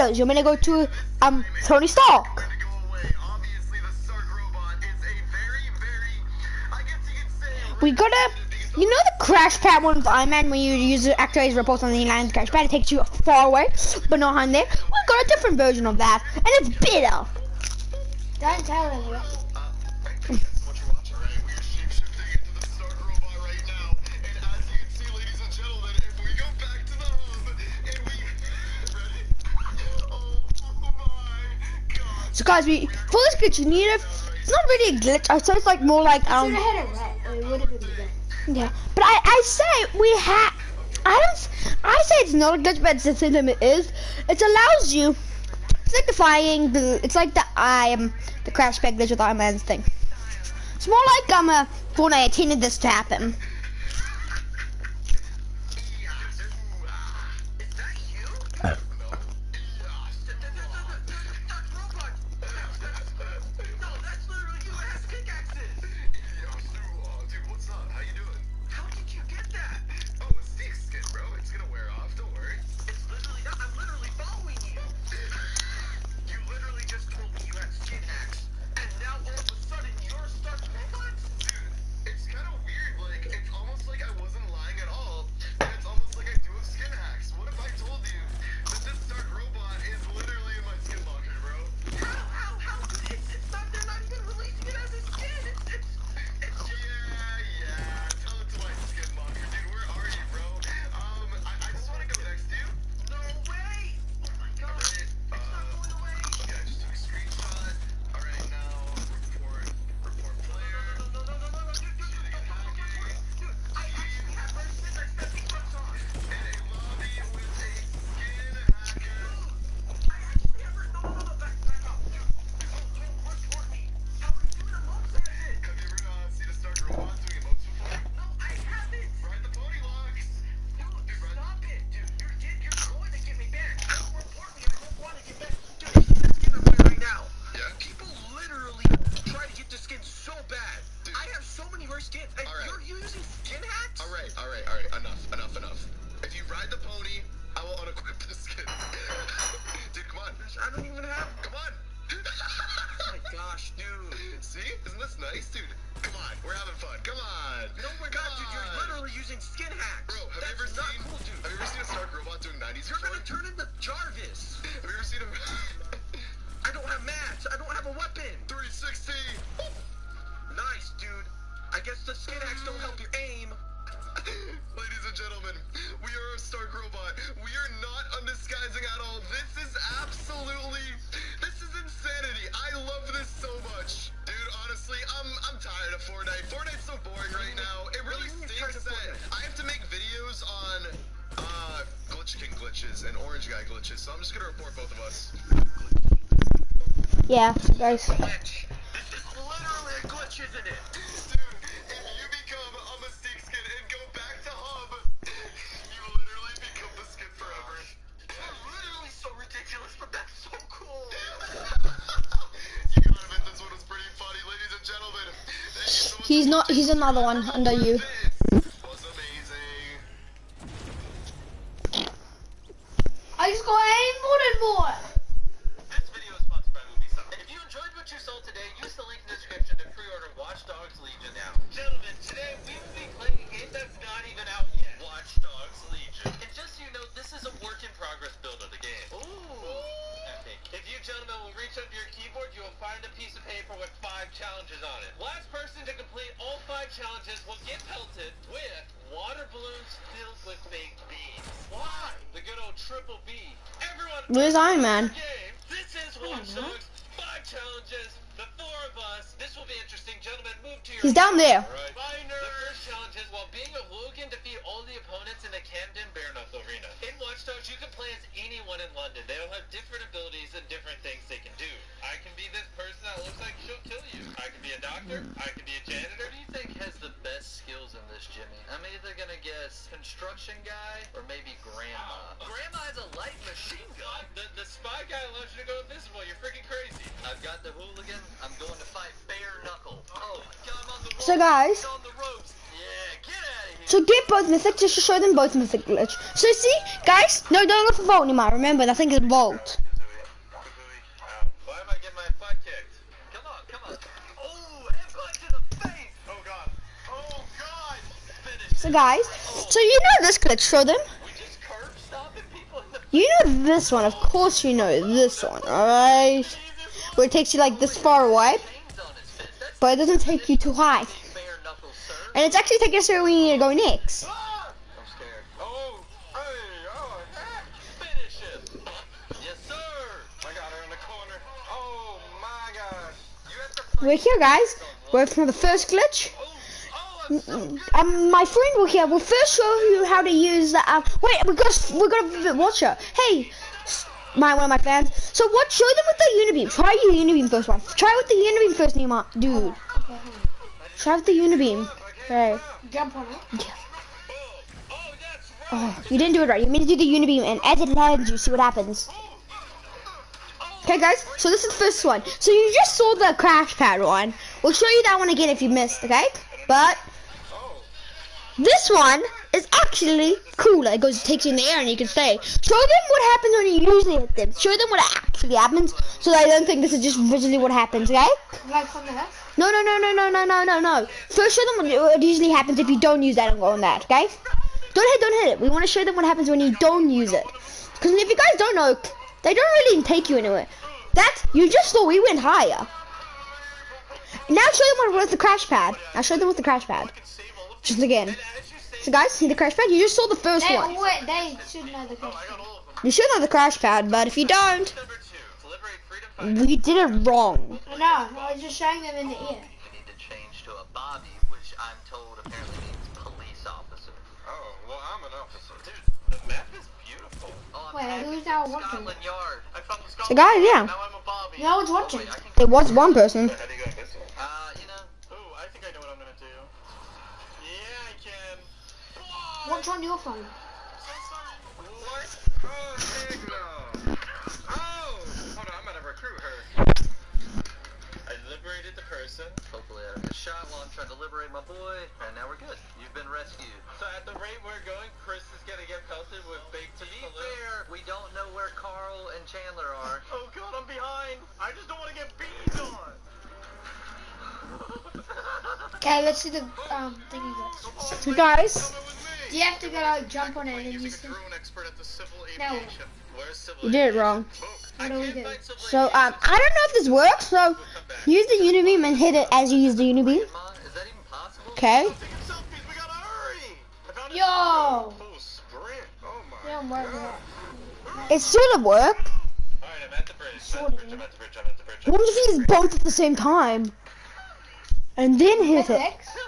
potatoes. You want me to go to Tony Stark? We gotta, you know the crash pad one with Iron Man when you use the activates reports on the land crash pad, it takes you far away, but not behind there. We've got a different version of that, and it's bitter. Don't tell anyone. So guys, for this glitch, you need it's not really a glitch, I say it's like more like, Should have had it right, or it would have been better. yeah, but I say I say it's not a glitch, but it's the same time it is. It allows you, it's like it's like the crash pad glitch with Iron Man's thing. It's more like, Fortnite intended this to happen. Enough. If you ride the pony, I will unequip the skin. Dude, come on. I don't even have. Come on. Oh my gosh, dude. See? Isn't this nice, dude? Come on, we're having fun. Come on. No, we're not, dude. You're literally using skin hacks. Bro, have you ever seen a Stark robot doing 90s? You're gonna turn into Jarvis. Have you ever seen him? I don't have mats. I don't have a weapon. 360. Nice, dude. I guess the skin hacks don't help your aim. Ladies and gentlemen, we are a Stark robot. We are not undisguising at all. This is insanity. I love this so much. Dude, honestly, I'm tired of Fortnite. Fortnite's so boring right now. It really stinks that I have to make videos on Glitch King glitches and Orange Guy glitches, so I'm just gonna report both of us. Yeah, guys. Glitch. This is literally a glitch, isn't it? Dude, if you become a Mystique skin and go back to Hub, you literally become the skin forever. It's literally so ridiculous, but that's so cool. You gotta admit this one was pretty funny, ladies and gentlemen. Thank you so much. He's another one under you. This was amazing. I just got aimbotted more. This video is sponsored by Ubisoft. If you enjoyed what you saw today, use the link in the description to pre-order Watch Dogs Legion now. Gentlemen, today we will be playing a game that's not even out yet. Watch Dogs Legion. And just so you know, this is a work in progress build of the game. Ooh. Epic. If you gentlemen will reach under your keyboard, you will find a piece of paper with 5 challenges on it. Last person to complete all 5 challenges will get pelted with water balloons filled with baked beans. Why? The good old triple B. Everyone. Where's Iron Man? Game. This is Watch Dogs. 5 challenges. The 4 of us. This will be interesting. Gentlemen, move to your... He's down there. Right. The first challenge is while being a hooligan, defeat all the opponents in the Camden Bare Knuckle Arena. In Watch Dogs, you can play as anyone in London. They all have different abilities and different things they can do. I can be this person that looks like she'll kill you. I can be a doctor. I can be a janitor. Who do you think has the best skills in this, Jimmy? I'm either gonna guess construction guy or maybe grandma. Grandma has a light machine gun. The spy guy allows you to go invisible. You're freaking crazy. I've got the hooligan. I'm going to fight bare knuckle. Oh my God, I'm on the ropes. So guys, On the ropes. Yeah, get out of here. so get both mythic just to show them both mythic glitch. So see, guys, no, don't go for Vault anymore. Remember, that thing is Vault. So guys, so you know this glitch, show them. You know this one, of course you know this one, alright? Where it takes you like this far away, but it doesn't take you too high. And it's actually taking us where we need to go next. I'm scared. Oh, hey, oh, heck, finish it. Yes, sir. I got her in the corner. Oh my gosh. You have to We're here, guys. We're from the first glitch. My friend will first show you how to use the. Wait, we got a watcher. Hey, one of my fans. So what? Show them with the unibeam. Try your unibeam first one. Try with the unibeam first, Nima, dude. Try with the unibeam. Okay. Jump on it. Oh, you didn't do it right. You meant to do the unibeam, and as it lands, you see what happens. Okay, guys. So this is the first one. So you just saw the crash pad one. We'll show you that one again if you missed. Okay, but. This one is actually cooler. It takes you in the air and you can stay. Show them what happens when you usually hit them. Show them what actually happens so they don't think this is just visually what happens, okay? Like from the house? No. First show them what usually happens if you don't use that and go on that, okay? Don't hit it. We want to show them what happens when you don't use it. Because if you guys don't know, they don't really take you anywhere. You just thought we went higher. Now show them what with the crash pad. Now show them with the crash pad. Just again. So guys, see the crash pad? You just saw the first one. Wait, they should know the crash pad. You should know the crash pad, but if you don't, we did it wrong. No, I was just showing them in the ear. We need to change to a Bobby, which I'm told apparently means police officer. Oh, well, I'm an officer. Dude, the map is beautiful. Oh, Wait, who's now watching? Scotland Yard. I found the Scotland So guys, yeah. Now I'm a Bobby. No one's watching. It was one person. How do you go this way? You know. Ooh, I think I know what I'm gonna do. Yeah, I can. Watch on your phone. What? Oh, Signo. Oh! Hold on, I'm gonna recruit her. I liberated the person. Hopefully I don't get shot while I'm trying to liberate my boy. And now we're good. You've been rescued. So at the rate we're going, Chris is gonna get pelted with baked to be fair, we don't know where Carl and Chandler are. Oh god, I'm behind. I just don't want to get beamed on. Okay, let's see the thingy go. So guys, Do you have to go like jump on it and use it? No. you did it wrong. What do we do? So I don't know if this works. So use the unibeam and hit it as you use the unibeam. Okay. Yo! Yeah, I'm working out. It sort of worked. Alright, I'm at the bridge. What if you just bumped at the same time? And then hit it.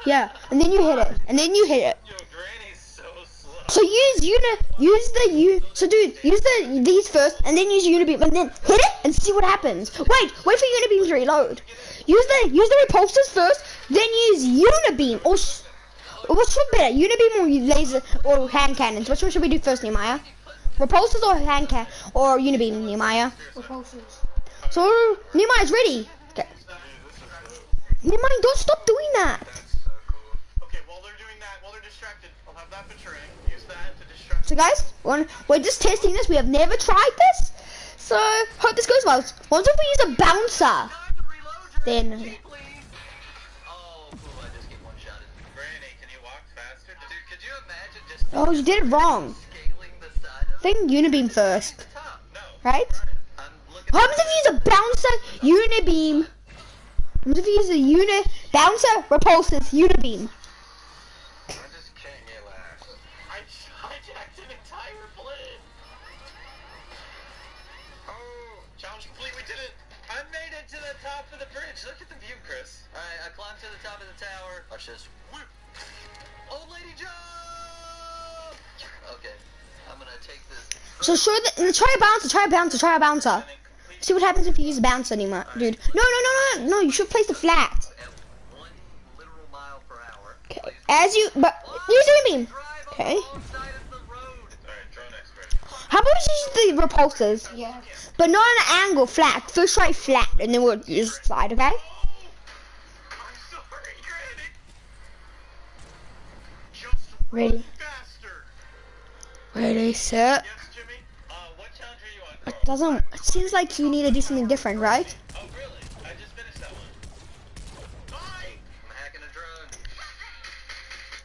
Yeah, and then you hit it. And then you hit it. Yo, Granny's so slow. So so dude, use these first and then use unibeam and then hit it and see what happens. Wait for unibeam to reload. Use the repulsors first, then use unibeam or what's better, unibeam or laser or hand cannons? Which one should we do first, Nehemiah? Repulsors or hand can or unibeam, Nehemiah? Repulsors. So Nehemiah's ready. Okay. Nehemiah, don't stop doing that. That's so cool. Okay, while they're doing that, while they're distracted, I'll have that betraying. Use that to distract. So guys, we're just testing this. We have never tried this, so hope this goes well. What if we use a bouncer? Then. Oh, cool, I just get one-shotted. Granny, can you walk faster? Dude, could you imagine just Oh, you did it wrong. scaling the side of Think unibeam first, the top? No. right? I'm looking What happens if you use a bouncer, unibeam? What if you use a bouncer, repulsors, unibeam? I just can't get last. I hijacked an entire plane. Oh, challenge complete, we did it. I made it to the top of the bridge. Look at the view, Chris. Alright, I climbed to the top of the tower. Watch this. Whoop. Old lady jump! Okay, I'm gonna take this. So try a bouncer. See what happens if you use a bouncer anymore, dude. No, you should place the flat. At 1 literal mile per hour. Okay, use unibeam. Okay. Alongside of the road. Alright, drone expert. How about we use the repulsors? Yeah. But not on an angle, flat. First try flat, and then we'll use the side, okay? I'm sorry, Granny. Just Ready. faster. Ready, set. Yes, Jimmy. What challenge are you on? It doesn't. It seems like you need to do something different, right? Oh, really? I just finished that one. Bye! I'm hacking a drone.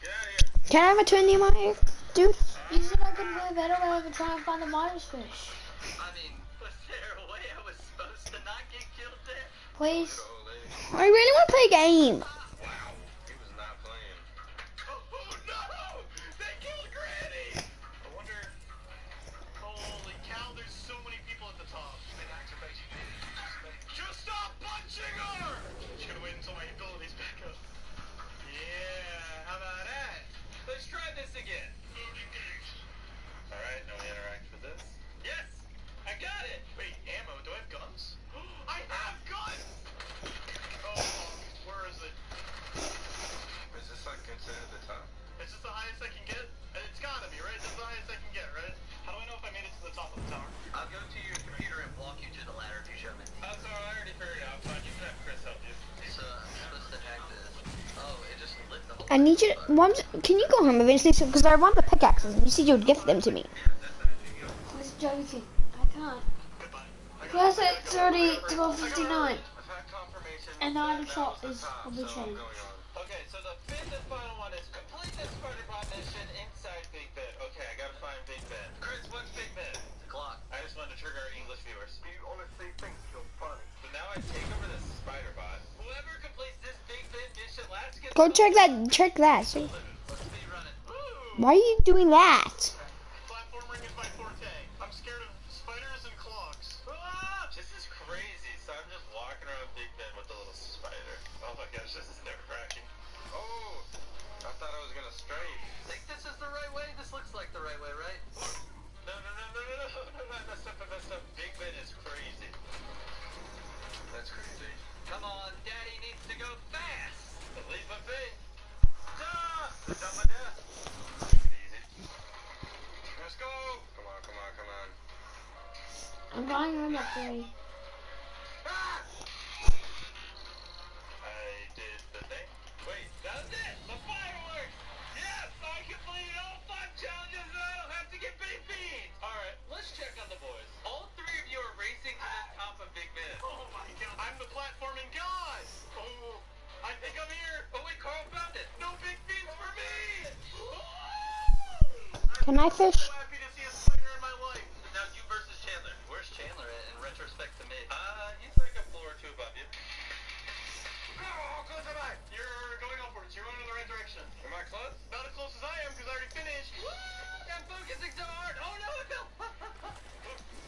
Get out of here. Can I have a turn near my dude? You said I could play better wave and try and find the Midas fish. I mean, was there a way I was supposed to not get killed there? Please. I really want to play a game. Wow, he was not playing. Oh no! They killed Granny! I wonder. Holy cow, there's so many people at the top. Just stop punching her! Just gonna wait until my abilities back up. Yeah, how about that? Let's try this again. Alright, now we interact with this. Yes! I got it! Wait, ammo, do I have guns? I have guns! Oh, where is it? Is this like considered the top? Is this the highest I can get? It's gotta be, right? This is the highest I can get, right? How do I know if I made it to the top of the tower? I'll go to your computer and walk you to the ladder if you show me. That's all right, I already figured it out, but you can have Chris help you. So, I'm supposed to hack this. Oh, it just lit the whole I need you. Can you go home eventually? Because I want the pickaxes. You said you would gift them to me. I was joking. I can't. Because it's already 12:59. And 9 o'clock is on the chain. Okay, so the fifth and final one is complete this Spider Bot mission inside Big Ben. Okay, I gotta find Big Ben. Chris, what's Big Ben? The clock. I just wanted to trigger our English viewers. You honestly think you're funny. So now I take over the Spider Bot. Whoever completes this Big Ben mission last gets. Go check that. Check that. See? Let's be running. Why are you doing that? Platforming is my forte. I'm scared of spiders and clocks. Ah! This is crazy. So I'm just walking around Big Ben with a little spider. Oh my gosh, this is nerve-wracking. Oh, I thought I was gonna strafe. Think this is the right way? This looks like the right way, right? No, I messed up. Big Ben is crazy. That's crazy. Come on, Daddy needs to go fast. Leave my feet. Ah! It's on my desk. Easy. Let's go. Come on. I'm going home at 3. Ah! I did the thing. Wait, that was it! The fireworks! Yes! I completed all 5 challenges and I don't have to get big beans! Alright, let's check on the boys. All 3 of you are racing to the top of Big Ben. Oh my god, I'm the platforming god! Oh, I think I'm here! Oh wait, Carl found it! No big beans for me! Can I fish? I'm so happy to see a spider in my life! Now you versus Chandler. Where's Chandler in retrospect to me? He's like a floor or 2 above you. How close am I? You're going upwards. You're going in the right direction. Am I close? Not as close as I am because I already finished. Woo! I'm focusing so hard. Oh no, it fell.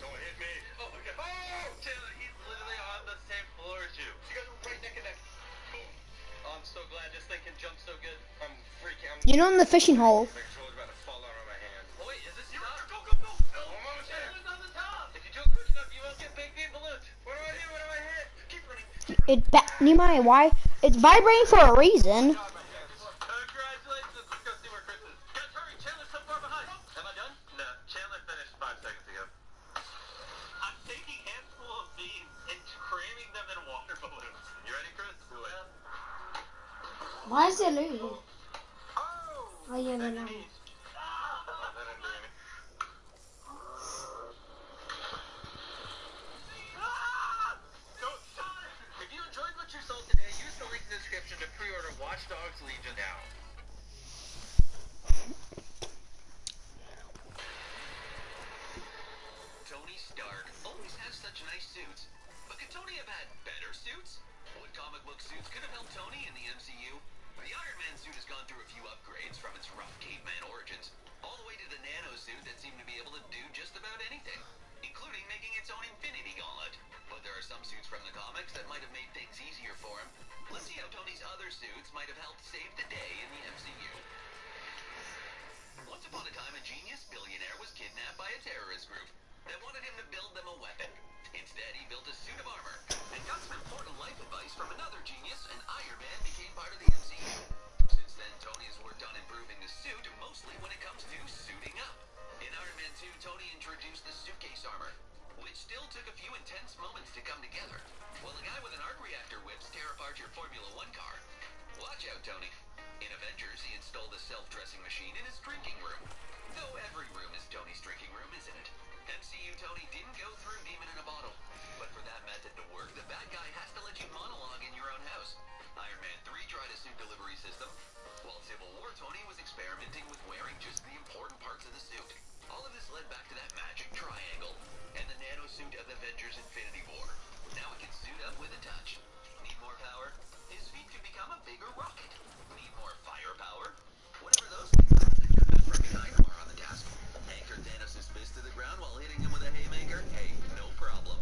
Don't hit me. Oh my god. Oh! Chandler, he's literally on the same floor as you. You guys are right neck and neck. Boom. Oh, I'm so glad this thing can jump so good. I'm freaking. You're not in the fishing hole. My controller's about to fall out of my hand. Oh wait, is this your top? Go. Oh, almost there. Chandler's on the top. If you jump quick enough, you won't get big bean balloons. What do I do? What do I hit? Keep running. Nehemiah, why? It's vibrating for a reason. Congratulations. Let's go see where Chris is. Guys, hurry. Chandler's so far behind. Am I done? No. Chandler finished 5 seconds ago. I'm taking handful of beans and cramming them in water balloons. You ready, Chris? Do it. Why is it losing? Oh! Oh yeah, they're not. That didn't do anything. If you enjoyed what you saw today, use the link in the description to pre-order Watch Dogs Legion now. Tony Stark always has such nice suits, but could Tony have had better suits? What comic book suits could have helped Tony in the MCU? The Iron Man suit has gone through a few upgrades from its rough caveman origins, all the way to the nano suit that seemed to be able to do just about anything, including making its own Infinity Gauntlet. But there are some suits from the comics that might have made things easier for him. Let's see how Tony's other suits might have helped save the day in the MCU. Once upon a time, a genius billionaire was kidnapped by a terrorist group that wanted him to build them a weapon. Instead, he built a suit of armor and got some important life advice from another genius, and Iron Man became part of the MCU. Since then, Tony has worked on improving the suit, mostly when it comes to suiting up. In Iron Man 2, Tony introduced the suitcase armor, which still took a few intense moments to come together, while the guy with an arc reactor whips tear apart your Formula 1 car. Watch out, Tony. In Avengers, he installed a self-dressing machine in his drinking room. Though every room is Tony's drinking room, isn't it? MCU Tony didn't go through Demon in a bottle. But for that method to work, the bad guy has to let you monologue in your own house. Iron Man 3 tried a suit delivery system, while Civil War Tony was experimenting experimenting with wearing just the important parts of the suit. All of this led back to that magic triangle and the nano suit of Avengers Infinity War. Now it can suit up with a touch. Need more power? His feet can become a bigger rocket. Need more firepower? Whatever those things are, from behind him are on the task. Anchor Thanos' fist to the ground while hitting him with a haymaker? Hey, no problem.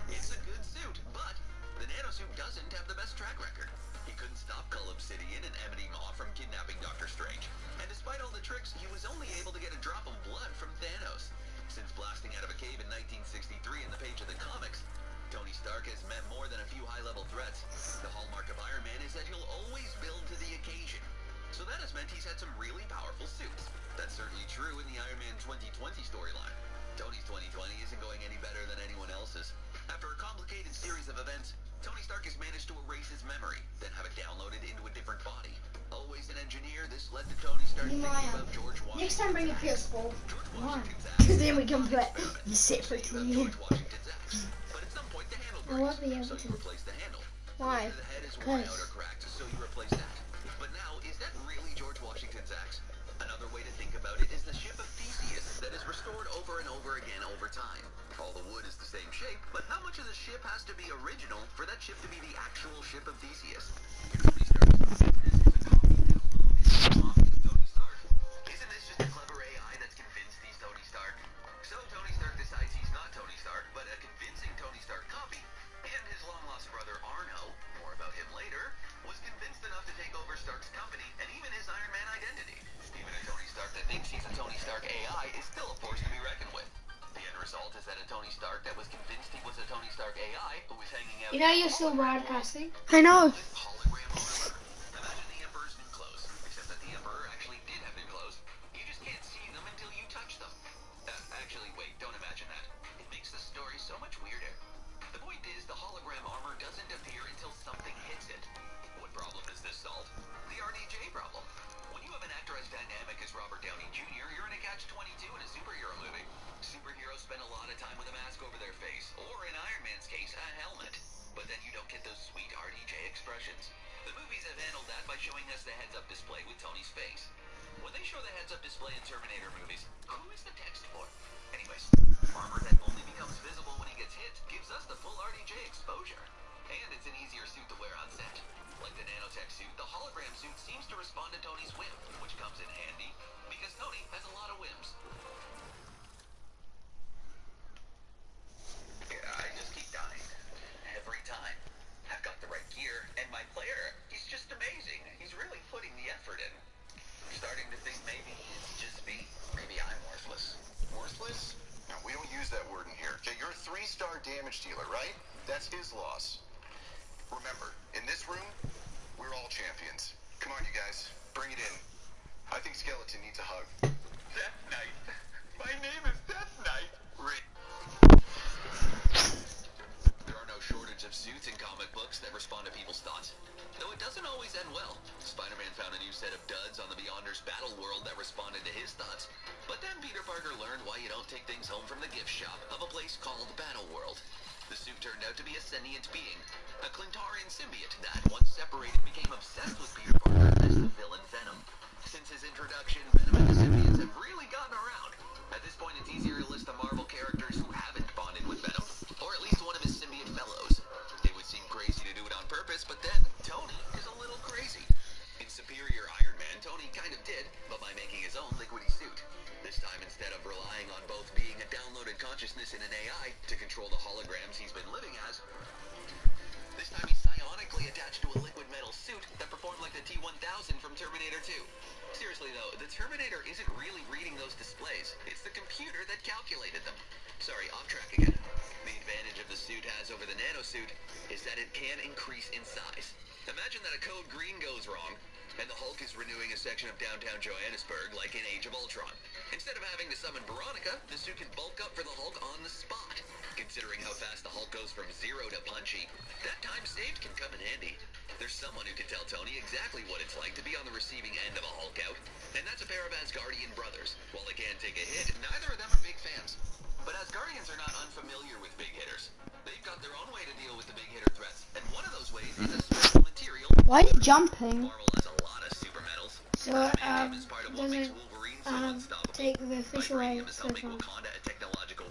It's a good suit, but the nanosuit doesn't have the best track record. He couldn't stop Cull Obsidian and Amity Maw from kidnapping Doctor Strange. And despite all the tricks, he was only able to get a drop of blood from Thanos. Since blasting out of a cave in 1963 in the page of the comics, Tony Stark has met more than a few high-level threats. The hallmark of Iron Man is that he'll always build to the occasion. So that has meant he's had some really powerful suits. That's certainly true in the Iron Man 2020 storyline. Tony's 2020 isn't going any better than anyone else's. After a complicated series of events, Tony Stark has managed to erase his memory, then have it downloaded into a different body. Always an engineer, this led to Tony Stark thinking about George Washington. Next time bring a PS4. Why? Because then we can play separately. George Washington's axe. But at some point the handle breaks, so you replace the handle. Why? The head is worn out or cracked, so you replace that. But now, is that really George Washington's axe? Another way to think about it is the ship of Theseus that is restored over and over again over time. All the wood is the same shape, but how much of the ship has to be original for that ship to be the actual ship of Theseus? Tony Stark. Isn't this just a clever AI that's convinced he's Tony Stark? So Tony Stark decides he's not Tony Stark, but a convincing Tony Stark copy, and his long-lost brother Arno, more about him later, was convinced enough to take over Stark's company and even his Iron Man identity. Even a Tony Stark that thinks he's a Tony Stark AI is still a force to be reckoned with. The end result is that a Tony Stark that was convinced he was a Tony Stark AI who was hanging out. You know you're still broadcasting? I know. Hologram armor. Imagine the Emperor's new clothes, except that the Emperor actually did have new clothes. You just can't see them until you touch them. Actually, wait, don't imagine that. It makes the story so much weirder. The point is, the hologram armor doesn't appear until something hits it. What problem does this solve? The RDJ problem. When you have an actor as dynamic as Robert Downey Jr., you're in a catch-22 in a superhero movie. Superheroes spend a lot of time with a mask over their face, or in Iron Man's case, a helmet. But then you don't get those sweet RDJ expressions. The movies have handled that by showing us the heads-up display with Tony's face. When they show the heads-up display in Terminator movies, who is the text for? Anyways, armor that only becomes visible when he gets hit gives us the full RDJ exposure. And it's an easier suit to wear on set. Like the nanotech suit, the hologram suit seems to respond to Tony's whim, which comes in handy, because Tony has a lot of whims. I just keep dying. Every time. I've got the right gear, and my player, he's just amazing. He's really putting the effort in. I'm starting to think maybe it's just me. Maybe I'm worthless. Worthless? No, we don't use that word in here. Okay, you're a 3-star damage dealer, right? That's his loss. Remember, in this room, we're all champions. Come on, you guys. Bring it in. I think Skeleton needs a hug. Death Knight. My name is Death Knight. There are no shortage of suits in comic books that respond to people's thoughts. Though it doesn't always end well. Spider-Man found a new set of duds on the Beyonders battle world that responded to his thoughts. But then Peter Parker learned why you don't take things home from the gift shop of a place called Battle World. The suit turned out to be a sentient being, a Clintarian symbiote that, once separated, became obsessed with Peter Parker as the villain Venom. Since his introduction, Venom and the symbiotes have really gotten around. At this point, it's easier to list the Marvel characters who haven't bonded with Venom, or at least one of his symbiote fellows. It would seem crazy to do it on purpose, but then Tony is a little crazy. In Superior Iron Man, Tony kind of did, but by making his own liquidy suit. This time, instead of relying on both being a downloaded consciousness in an AI to control the holograms he's been living as, this time he's psionically attached to a liquid metal suit that performed like the T-1000 from Terminator 2. Seriously though, the Terminator isn't really reading those displays. It's the computer that calculated them. Sorry, off track again. The advantage of the suit has over the nanosuit is that it can increase in size. Imagine that a code green goes wrong, and the Hulk is renewing a section of downtown Johannesburg like in Age of Ultron. Instead of having to summon Veronica, the suit can bulk up for the Hulk on the spot. Considering how fast the Hulk goes from 0 to punchy, that time saved can come in handy. There's someone who can tell Tony exactly what it's like to be on the receiving end of a Hulk out, and that's a pair of Asgardian brothers. While they can take a hit, neither of them are big fans. But Asgardians are not unfamiliar with big hitters. They've got their own way to deal with the big hitter threats, and one of those ways is a special material. Why are you jumping? Marvel has a lot of super metals. So, doesn't take the fish away so far.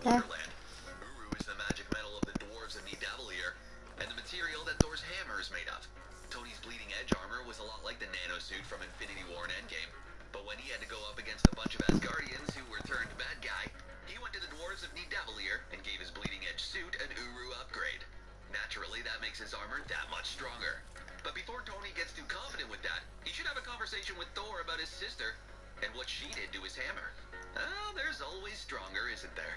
Yeah. Uru is the magic metal of the dwarves of Nidavellir, and the material that Thor's hammer is made of. Tony's bleeding edge armor was a lot like the nanosuit from Infinity War and Endgame, but when he had to go up against a bunch of Asgardians who were turned bad guy, he went to the dwarves of Nidavellir and gave his bleeding edge suit an Uru upgrade. Naturally, that makes his armor that much stronger. But before Tony gets too confident with that, he should have a conversation with Thor about his sister and what she did to his hammer. Oh, there's always stronger, isn't there?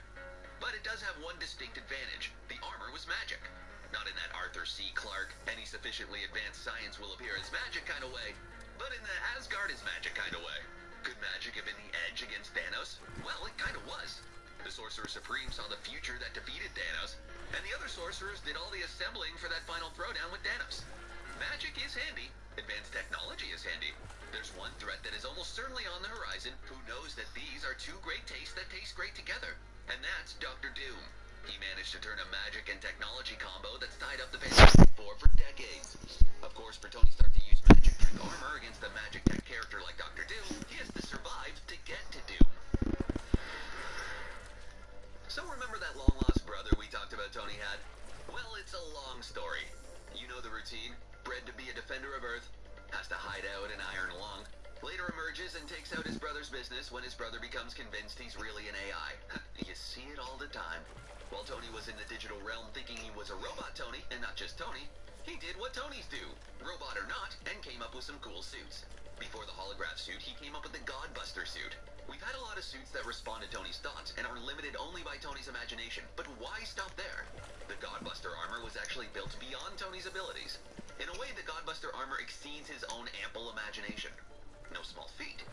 But it does have one distinct advantage. The armor was magic. Not in that Arthur C. Clarke, any sufficiently advanced science will appear as magic kind of way, but in the Asgard is magic kind of way. Could magic have been the edge against Thanos? Well, it kind of was. The Sorcerer Supreme saw the future that defeated Thanos, and the other sorcerers did all the assembling for that final throwdown with Thanos. Magic is handy. Advanced technology is handy. There's one threat that is almost certainly on the horizon who knows that these are two great tastes that taste great together, and that's Dr. Doom. He managed to turn a magic and technology combo that's tied up the Fantastic Four for decades. Of course, for Tony Stark to use magic tech armor against a magic tech character like Dr. Doom, he has to survive to get to Doom. So remember that long-lost brother we talked about Tony had? Well, it's a long story. You know the routine. Bred to be a defender of Earth, has to hide out in Iron Lung, later emerges and takes out his brother's business when his brother becomes convinced he's really an AI. You see it all the time. While Tony was in the digital realm thinking he was a robot Tony, and not just Tony, he did what Tonys do, robot or not, and came up with some cool suits. Before the holograph suit, he came up with the Godbuster suit. We've had a lot of suits that respond to Tony's thoughts and are limited only by Tony's imagination, but why stop there? The Godbuster armor was actually built beyond Tony's abilities. In a way, the Godbuster armor exceeds his own ample imagination. No small feat.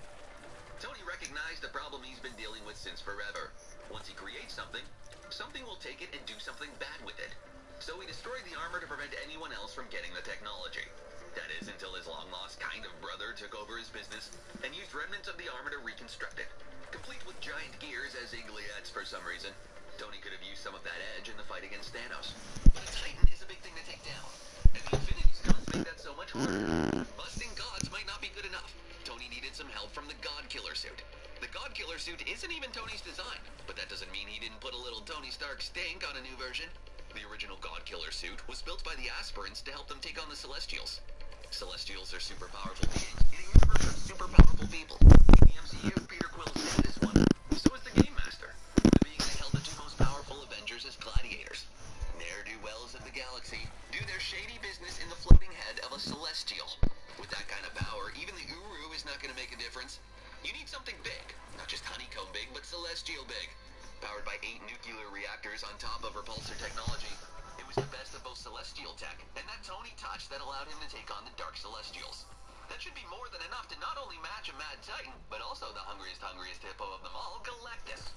Tony recognized the problem he's been dealing with since forever. Once he creates something, something will take it and do something bad with it. So he destroyed the armor to prevent anyone else from getting the technology. That is, until his long-lost kind of brother took over his business and used remnants of the armor to reconstruct it. Complete with giant gears as igliots for some reason. Tony could have used some of that edge in the fight against Thanos. But a Titan is a big thing to take down. And the Infinity Stones make that so much harder. Busting gods might not be good enough. Tony needed some help from the God Killer suit. The God Killer suit isn't even Tony's design, but that doesn't mean he didn't put a little Tony Stark stink on a new version. The original God Killer suit was built by the Aspirants to help them take on the Celestials. Celestials are super powerful beings in a universe of super powerful people. In the MCU, Peter Quill's dad is one. So is the Game Master. The being that held the two most powerful Avengers as gladiators. Ne'er-do-wells of the galaxy do their shady business in the floating head of a Celestial. With that kind of power, even the Uru is not going to make a difference. You need something big. Not just honeycomb big, but Celestial big. Powered by 8 nuclear reactors on top of repulsor technology. It was the best of both Celestial tech, and that Tony touch that allowed him to take on the Dark Celestials. That should be more than enough to not only match a Mad Titan, but also the hungriest hippo of them all, Galactus.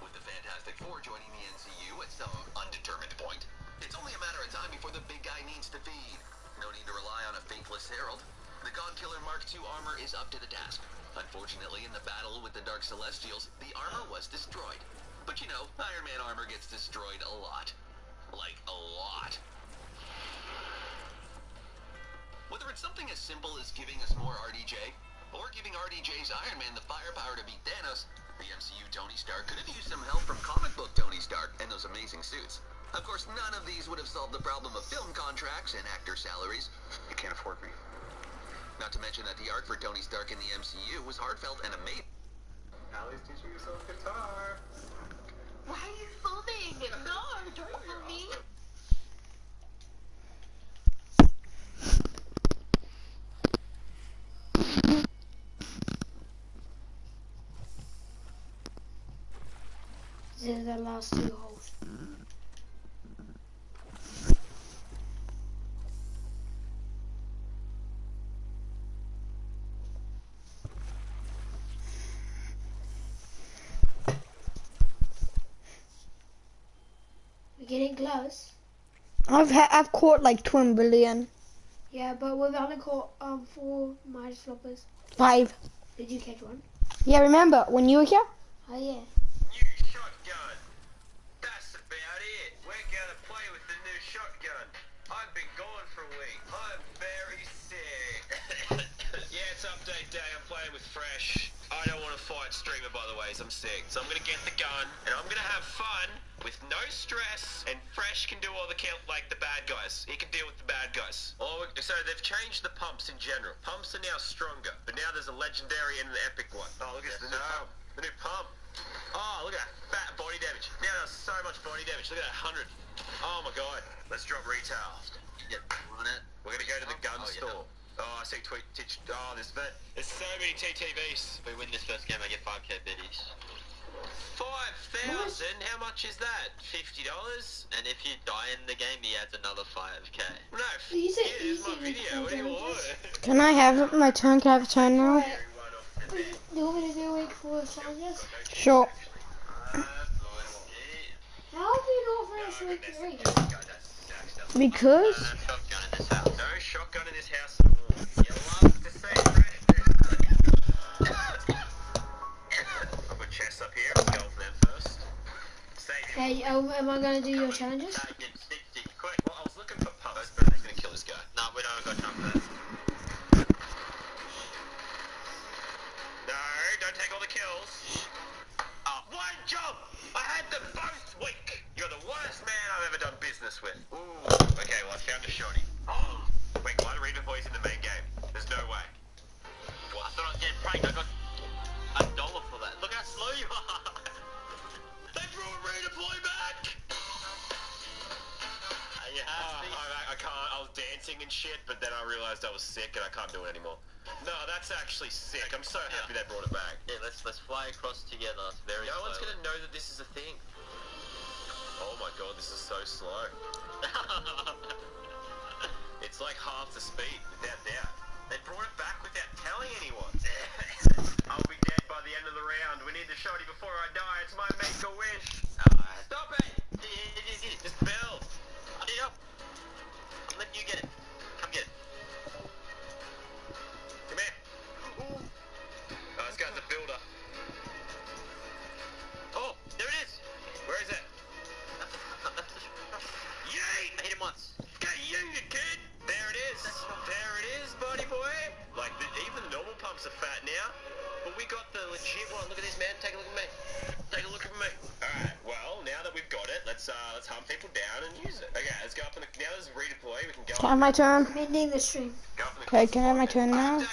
With the Fantastic Four joining the MCU at some undetermined point, it's only a matter of time before the big guy needs to feed. No need to rely on a faithless herald. The God Killer Mark II armor is up to the task. Unfortunately, in the battle with the Dark Celestials, the armor was destroyed. But you know, Iron Man armor gets destroyed a lot. Like, a lot. Whether it's something as simple as giving us more RDJ, or giving RDJ's Iron Man the firepower to beat Thanos, the MCU Tony Stark could have used some help from comic book Tony Stark and those amazing suits. Of course, none of these would have solved the problem of film contracts and actor salaries. You can't afford me. Not to mention that the art for Tony Stark in the MCU was heartfelt and amazing. Allie's teaching yourself guitar. Why are you filming? No, don't film me. These are the last 2 holes. We're getting close. I've caught like 2 billion. Yeah, but we've only caught 4 Midas floppers. 5. Did you catch one? Yeah, remember when you were here? Oh yeah. New shotgun. That's about it. We're gonna play with the new shotgun. I've been gone for a week. I'm very sick. Yeah, it's update day. I'm playing with fight streamer, by the way, so I'm sick. So I'm gonna get the gun, and I'm gonna have fun with no stress, and Fresh can do all the the bad guys. He can deal with the bad guys. Oh, so they've changed the pumps in general. Pumps are now stronger, but now there's a legendary and an epic one. Oh, look at the new pump. The new pump. Oh, look at that fat body damage. Now there's so much body damage. Look at that 100. Oh my god. Let's drop retail. Yeah, run it. We're gonna go to the gun store. Oh, I see oh, there's so many TTVs. If we win this first game, I get 5k biddies. 5,000? How much is that? $50? And if you die in the game, he adds another 5k. No, These are here's my easy video. What do you want? Can I have my turn? Can I have a turn now? Right. Do you want me to do week 4 challenges? Sure. How have you not finished week 3? Because Shotgun in this house. No shotgun in this house at all. You love to see Fresh. I've got chests up here. Let's go for them first. Save him. Okay, am I going to do your challenges? Get 60, quick. Well, I was looking for pumps, but I'm gonna kill this guy. No, we don't got time for that. No, don't take all the kills. One job! I had them both weak. You're the worst man I've ever done business with. Ooh. Okay, well I found a shotty. Oh. Wait, why do redeploys in the main game? There's no way. Well, I thought I was getting pranked. I got $1 for that. Look how slow you are. They brought redeploy back! You have to. I can't. I was dancing and shit, but then I realized I was sick and I can't do it anymore. No, that's actually sick. I'm so happy they brought it back. Yeah, let's fly across together. It's very No slow. one's gonna know that this is a thing. Oh my god, this is so slow. It's like half the speed, without doubt. They brought it back without telling anyone. I'll be dead by the end of the round. We need the shotty before I die. It's my make-a-wish. Stop it! Just build. Yep. I'm letting you get it. Come get it. Come here. Ooh. Oh, this guy's a builder. Oh, there it is. Where is it? Yay! I hit him once. Get union, kid! There it is. There it is, buddy boy. Like, even the normal pumps are fat now. But we got the legit one. Look at this, man. Take a look at me. Take a look at me. Alright, well, now that we've got it, let's hunt people down and use it. Okay, let's go up in the... Now there's a redeploy. We can go can I have my turn? I'm ending the stream. Go up in the... Okay, can I have my turn now?